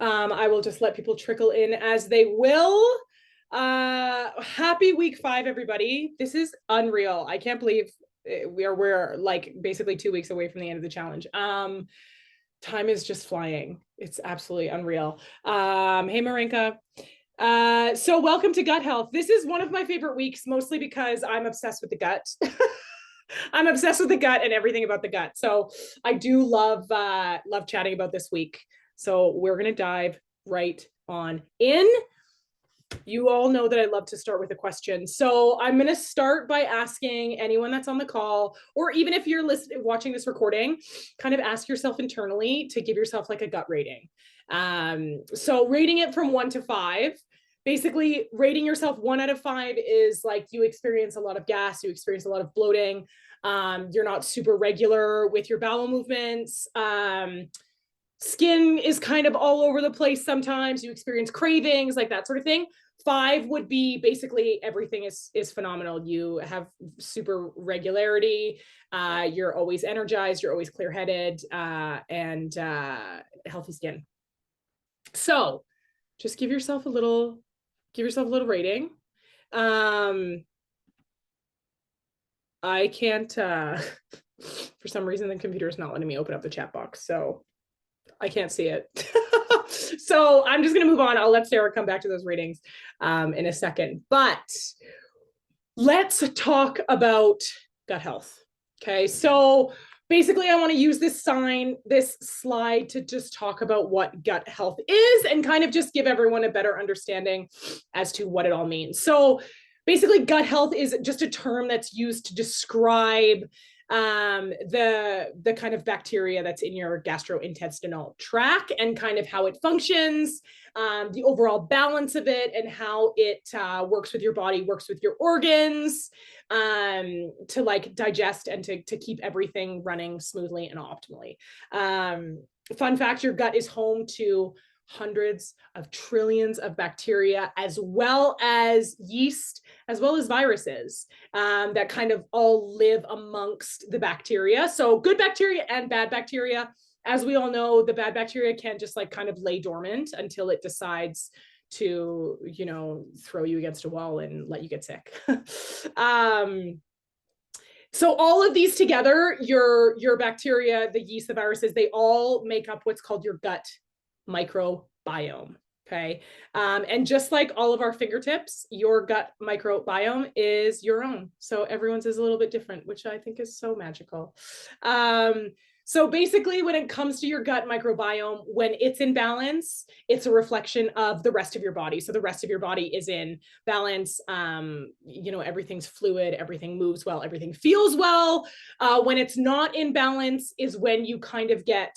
I will just let people trickle in as they will. Happy week 5, everybody. This is unreal. I can't believe we're like basically 2 weeks away from the end of the challenge. Time is just flying. It's absolutely unreal. Hey, Marinka. So welcome to Gut Health. This is one of my favorite weeks, mostly because I'm obsessed with the gut. I'm obsessed with the gut and everything about the gut. So I do love chatting about this week. So we're gonna dive right on in. You all know that I love to start with a question. So I'm going to start by asking anyone that's on the call, or even if you're watching this recording, kind of ask yourself internally to give yourself like a gut rating. So rating it from 1 to 5. Basically, rating yourself 1 out of 5 is like you experience a lot of gas, you experience a lot of bloating, you're not super regular with your bowel movements. Skin is kind of all over the place sometimes, you experience cravings, like that sort of thing. 5 would be basically everything is phenomenal. You have super regularity, you're always energized, you're always clear-headed, and healthy skin. So just give yourself a little rating. I can't for some reason the computer is not letting me open up the chat box, so I can't see it. So I'm just going to move on. I'll let Sarah come back to those ratings in a second. But let's talk about gut health. Okay, so basically I want to use this slide to just talk about what gut health is and kind of just give everyone a better understanding as to what it all means. So basically gut health is just a term that's used to describe the kind of bacteria that's in your gastrointestinal tract and kind of how it functions, the overall balance of it, and how it works with your body, works with your organs, to like digest and to keep everything running smoothly and optimally. Fun fact, your gut is home to hundreds of trillions of bacteria, as well as yeast, as well as viruses, that kind of all live amongst the bacteria. So good bacteria and bad bacteria. As we all know, the bad bacteria can just like kind of lay dormant until it decides to, throw you against a wall and let you get sick. So all of these together, your bacteria, the yeast, the viruses, they all make up what's called your gut microbiome. Okay. And just like all of our fingertips, your gut microbiome is your own. So everyone's is a little bit different, which I think is so magical. So basically, when it comes to your gut microbiome, when it's in balance, it's a reflection of the rest of your body. So the rest of your body is in balance. Everything's fluid, everything moves well, everything feels well. When it's not in balance is when you kind of get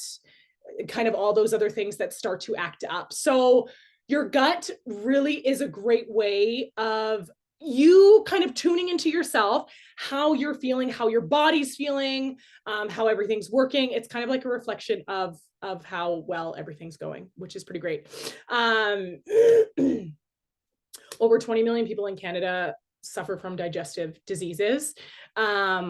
kind of all those other things that start to act up. So your gut really is a great way of you kind of tuning into yourself, how you're feeling, how your body's feeling, how everything's working. It's kind of like a reflection of how well everything's going, which is pretty great. Over 20 million people in Canada suffer from digestive diseases,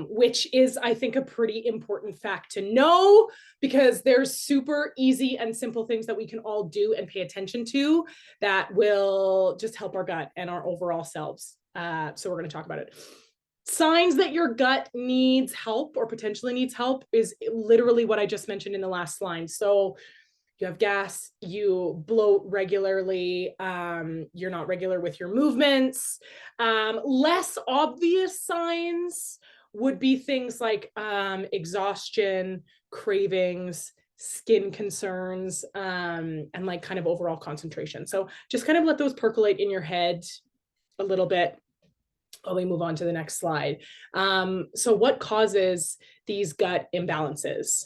which is, I think, a pretty important fact to know, because there's super easy and simple things that we can all do and pay attention to that will just help our gut and our overall selves. So we're going to talk about it. Signs that your gut needs help or potentially needs help is literally what I just mentioned in the last line. So you have gas, you bloat regularly, you're not regular with your movements. Less obvious signs would be things like exhaustion, cravings, skin concerns, and like kind of overall concentration. So just kind of let those percolate in your head a little bit while we move on to the next slide. So what causes these gut imbalances?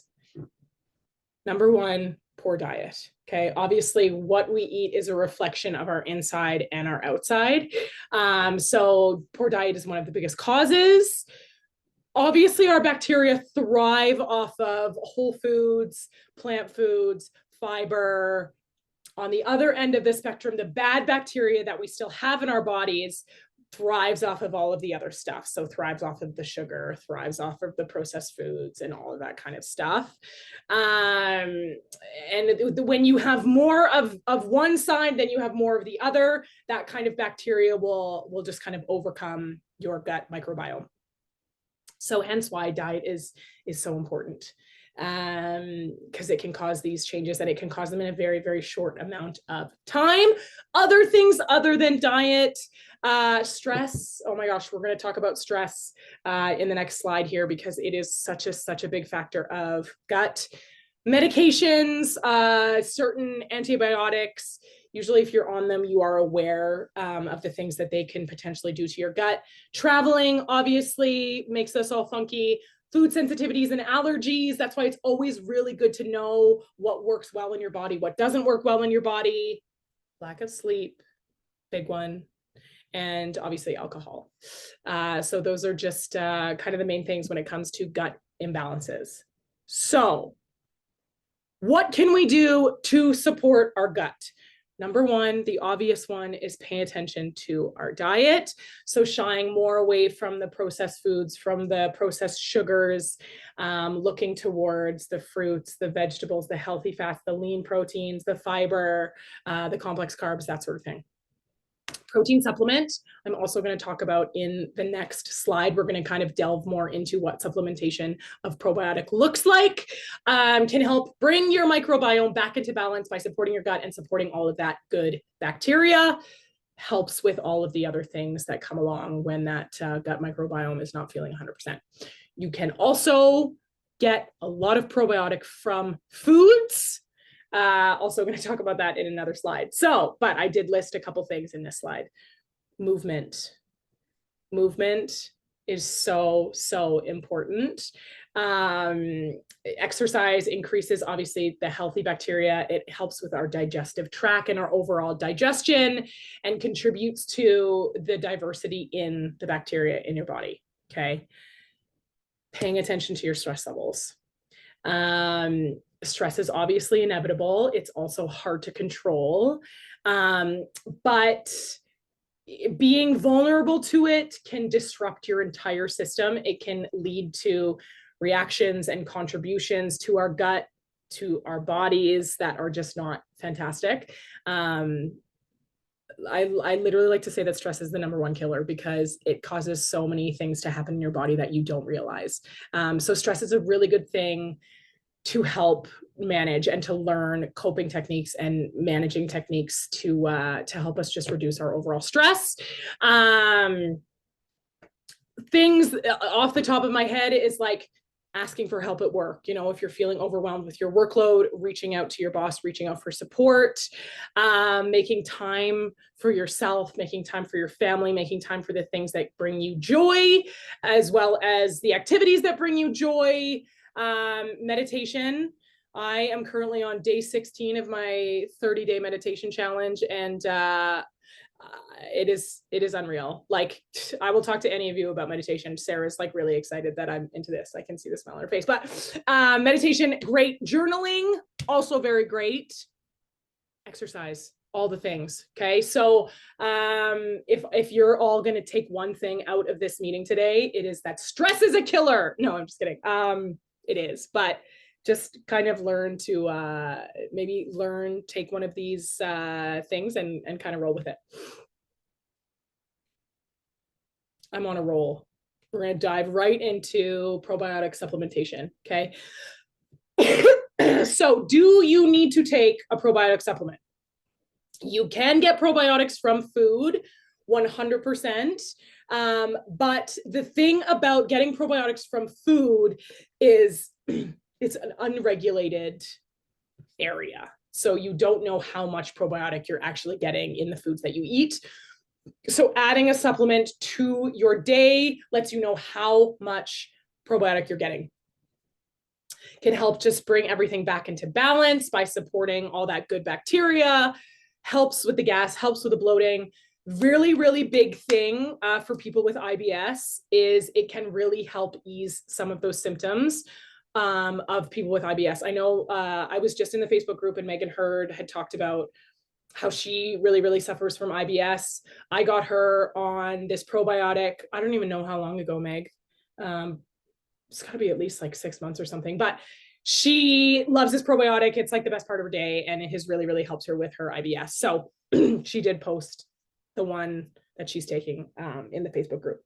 Number 1, poor diet. Okay, obviously what we eat is a reflection of our inside and our outside. So poor diet is one of the biggest causes. Obviously our bacteria thrive off of whole foods, plant foods, fiber. On the other end of the spectrum, the bad bacteria that we still have in our bodies thrives off of all of the other stuff. So thrives off of the sugar, thrives off of the processed foods and all of that kind of stuff. And when you have more of one side, then you have more of the other, that kind of bacteria will just kind of overcome your gut microbiome. So hence why diet is so important, because it can cause these changes, and it can cause them in a very, very short amount of time. Other things other than diet, stress. Oh my gosh, we're going to talk about stress in the next slide here, because it is such a big factor of gut. Medications, certain antibiotics. Usually if you're on them, you are aware of the things that they can potentially do to your gut. Traveling obviously makes us all funky. Food sensitivities and allergies. That's why it's always really good to know what works well in your body, what doesn't work well in your body. Lack of sleep, big one. And obviously alcohol. So those are just kind of the main things when it comes to gut imbalances. So what can we do to support our gut? Number one, the obvious one, is paying attention to our diet. So shying more away from the processed foods, from the processed sugars, looking towards the fruits, the vegetables, the healthy fats, the lean proteins, the fiber, the complex carbs, that sort of thing. Protein supplement, I'm also going to talk about in the next slide. We're going to kind of delve more into what supplementation of probiotic looks like. Can help bring your microbiome back into balance by supporting your gut and supporting all of that good bacteria. Helps with all of the other things that come along when that gut microbiome is not feeling 100%. You can also get a lot of probiotic from foods. Also going to talk about that in another slide. So, but I did list a couple things in this slide. Movement is so important. Exercise increases obviously the healthy bacteria. It helps with our digestive tract and our overall digestion, and contributes to the diversity in the bacteria in your body. Okay. Paying attention to your stress levels. Stress is obviously inevitable. It's also hard to control. But being vulnerable to it can disrupt your entire system. It can lead to reactions and contributions to our gut, to our bodies, that are just not fantastic. I literally like to say that stress is the #1 killer, because it causes so many things to happen in your body that you don't realize. So stress is a really good thing to help manage and to learn coping techniques and managing techniques to help us just reduce our overall stress. Things off the top of my head is like asking for help at work. You know, if you're feeling overwhelmed with your workload, reaching out to your boss, reaching out for support, making time for yourself, making time for your family, making time for the things that bring you joy, as well as the activities that bring you joy. Meditation. I am currently on day 16 of my 30-day meditation challenge, and it is unreal. Like, I will talk to any of you about meditation. Sarah's like really excited that I'm into this. I can see the smile on her face. But meditation, great. Journaling, also very great. Exercise, all the things. Okay, so if you're all going to take one thing out of this meeting today, it is that stress is a killer. No, I'm just kidding. It is, but just kind of learn to take one of these things and kind of roll with it. I'm on a roll. We're going to dive right into probiotic supplementation. Okay. So do you need to take a probiotic supplement? You can get probiotics from food, 100%. But the thing about getting probiotics from food is it's an unregulated area. So you don't know how much probiotic you're actually getting in the foods that you eat. So adding a supplement to your day lets you know how much probiotic you're getting. Can help just bring everything back into balance by supporting all that good bacteria, helps with the gas, helps with the bloating. Really, really big thing for people with IBS is it can really help ease some of those symptoms of people with IBS. I know I was just in the Facebook group and Megan Hurd had talked about how she really, really suffers from IBS. I got her on this probiotic. I don't even know how long ago, Meg. It's got to be at least like 6 months or something, but she loves this probiotic. It's like the best part of her day, and it has really, really helped her with her IBS. So she did post the one that she's taking in the Facebook group.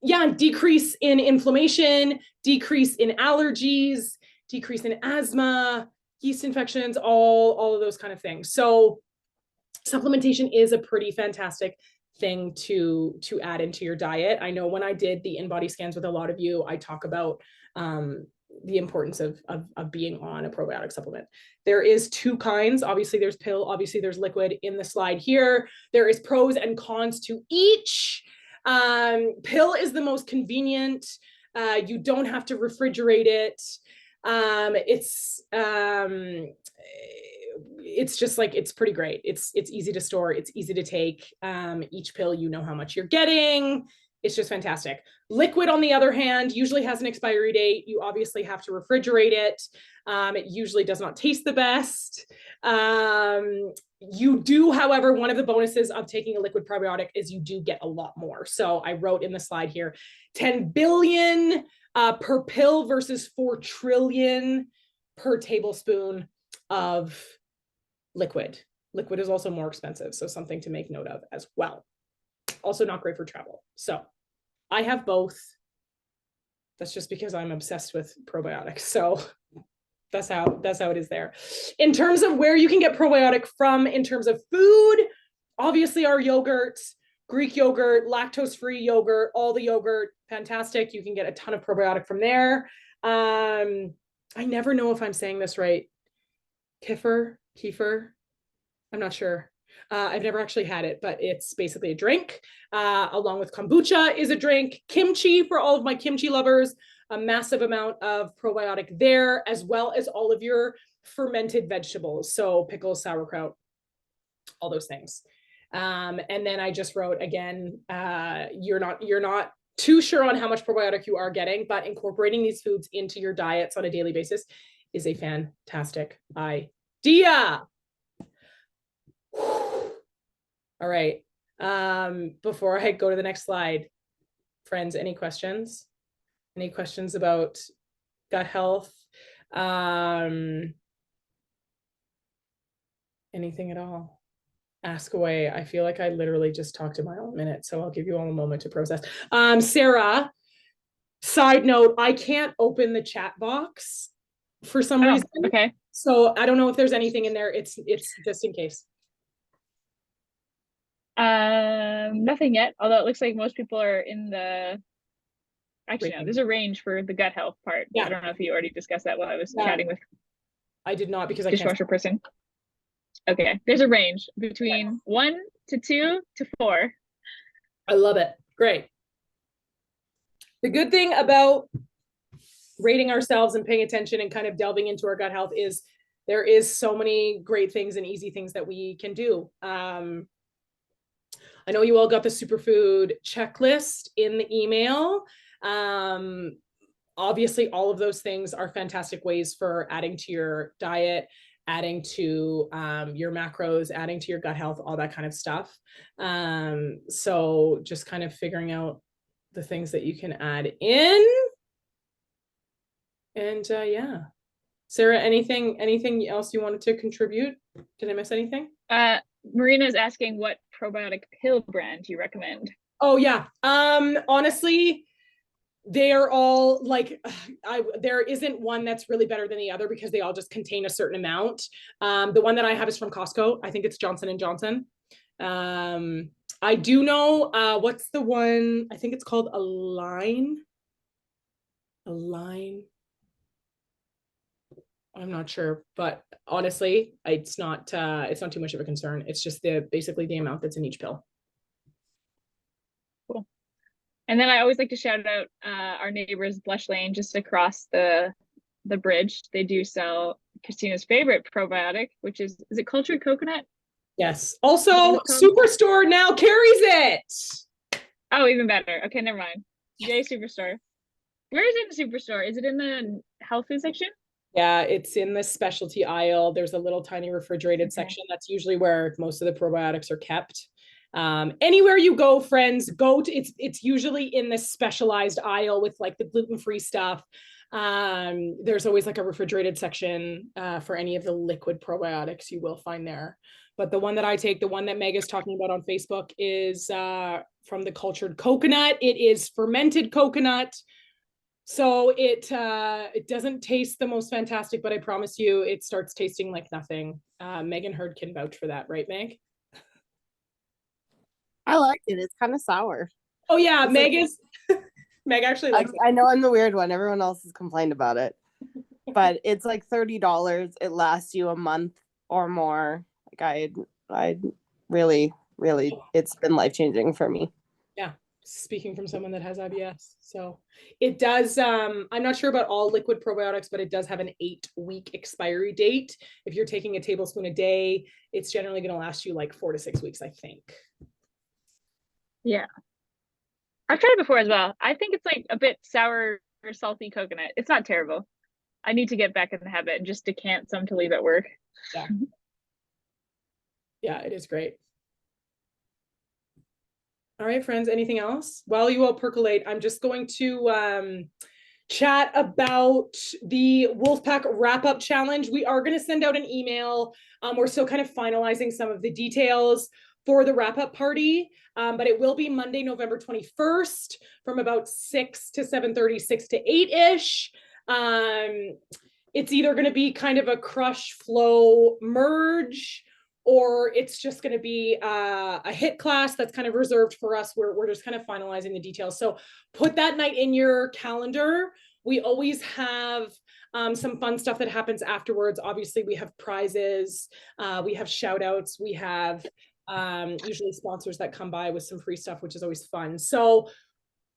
Yeah, decrease in inflammation, decrease in allergies, decrease in asthma, yeast infections, all of those kind of things. So supplementation is a pretty fantastic thing to add into your diet. I know when I did the in-body scans with a lot of you, I talk about the importance of being on a probiotic supplement. There is two kinds. Obviously there's pill, obviously there's liquid in the slide here. There is pros and cons to each. Pill is the most convenient. You don't have to refrigerate it. It's just like, it's pretty great. It's easy to store. It's easy to take. Each pill, you know how much you're getting. It's just fantastic. Liquid, on the other hand, usually has an expiry date. You obviously have to refrigerate it. It usually does not taste the best. You do, however, one of the bonuses of taking a liquid probiotic is you do get a lot more. So I wrote in the slide here, 10 billion per pill versus 4 trillion per tablespoon of liquid. Liquid is also more expensive, so something to make note of as well. Also not great for travel. So I have both. That's just because I'm obsessed with probiotics. So that's how it is there. In terms of where you can get probiotic from, in terms of food, obviously our yogurts, Greek yogurt, lactose-free yogurt, all the yogurt, fantastic. You can get a ton of probiotic from there. I never know if I'm saying this right. Kefir, I'm not sure. I've never actually had it, but it's basically a drink, along with kombucha is a drink. Kimchi, for all of my kimchi lovers, a massive amount of probiotic there, as well as all of your fermented vegetables. So pickles, sauerkraut, all those things. And then I just wrote again, you're not too sure on how much probiotic you are getting, but incorporating these foods into your diets on a daily basis is a fantastic idea. All right. Before I go to the next slide, friends, any questions? Any questions about gut health? Anything at all? Ask away. I feel like I literally just talked a mile a minute, so I'll give you all a moment to process. Sarah, side note, I can't open the chat box for some reason. Okay. So I don't know if there's anything in there. It's just in case. Nothing yet, although it looks like most people are in the, actually no, there's a range for the gut health part. Yeah. I don't know if you already discussed that while I was chatting with I did not, because I dishwasher person. Okay, there's a range between 1 to 2 to 4. I love it. Great. The good thing about rating ourselves and paying attention and kind of delving into our gut health is there is so many great things and easy things that we can do. I know you all got the superfood checklist in the email. Obviously, all of those things are fantastic ways for adding to your diet, adding to your macros, adding to your gut health, all that kind of stuff. So just kind of figuring out the things that you can add in. And yeah. Sarah, anything else you wanted to contribute? Did I miss anything? Marina is asking what probiotic pill brand you recommend. Oh yeah. Honestly, they are all like, there isn't one that's really better than the other because they all just contain a certain amount. The one that I have is from Costco. I think it's Johnson & Johnson. I do know, what's the one? I think it's called Align. I'm not sure, but honestly, it's not too much of a concern. It's just basically the amount that's in each pill. Cool. And then I always like to shout out our neighbors, Blush Lane, just across the bridge. They do sell Christina's favorite probiotic, which is it cultured coconut? Yes. Also, Superstore now carries it. Oh, even better. Okay, never mind. Yay, Superstore. Where is it in the Superstore? Is it in the health food section? Yeah, it's in the specialty aisle. There's a little tiny refrigerated Okay. section. That's usually where most of the probiotics are kept. Anywhere you go, friends, go to it's usually in this specialized aisle with like the gluten-free stuff. There's always like a refrigerated section for any of the liquid probiotics you will find there. But the one that I take, the one that Meg is talking about on Facebook, is from the cultured coconut. It is fermented coconut. So it doesn't taste the most fantastic, but I promise you it starts tasting like nothing. Megan Hurd can vouch for that, right, Meg? I like it. It's kind of sour. Oh yeah, It's Meg like, is Meg actually likes it. I know I'm the weird one. Everyone else has complained about it. But it's like $30. It lasts you a month or more. Like I really, really, it's been life-changing for me. Yeah, speaking from someone that has IBS. So it does, I'm not sure about all liquid probiotics, but it does have an 8-week expiry date. If you're taking a tablespoon a day, it's generally going to last you like 4 to 6 weeks, I think. Yeah. I've tried it before as well. I think it's like a bit sour or salty coconut. It's not terrible. I need to get back in the habit and just decant some to leave at work. Yeah. Yeah, it is great. All right, friends, anything else? While you all percolate, I'm just going to chat about the Wolfpack wrap-up challenge. We are going to send out an email. We're still kind of finalizing some of the details for the wrap-up party, but it will be Monday, November 21st from about 6 to 7:30, 6 to 8-ish. It's either going to be kind of a crush flow merge, or it's just going to be a hit class that's kind of reserved for us. We're just kind of finalizing the details. So put that night in your calendar. We always have some fun stuff that happens afterwards. Obviously, we have prizes, we have shout outs, we have usually sponsors that come by with some free stuff, which is always fun. So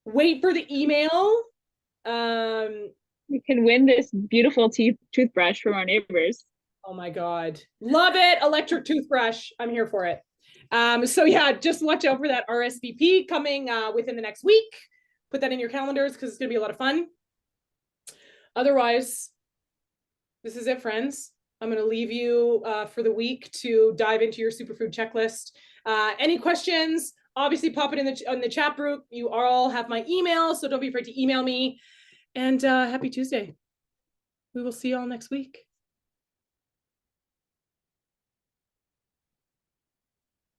wait for the email. You can win this beautiful toothbrush from our neighbors. Oh my God. Love it. Electric toothbrush. I'm here for it. So yeah, just watch out for that RSVP coming within the next week. Put that in your calendars because it's going to be a lot of fun. Otherwise, this is it, friends. I'm going to leave you for the week to dive into your superfood checklist. Any questions? Obviously, pop it in the chat group. You all have my email, so don't be afraid to email me. And happy Tuesday. We will see you all next week.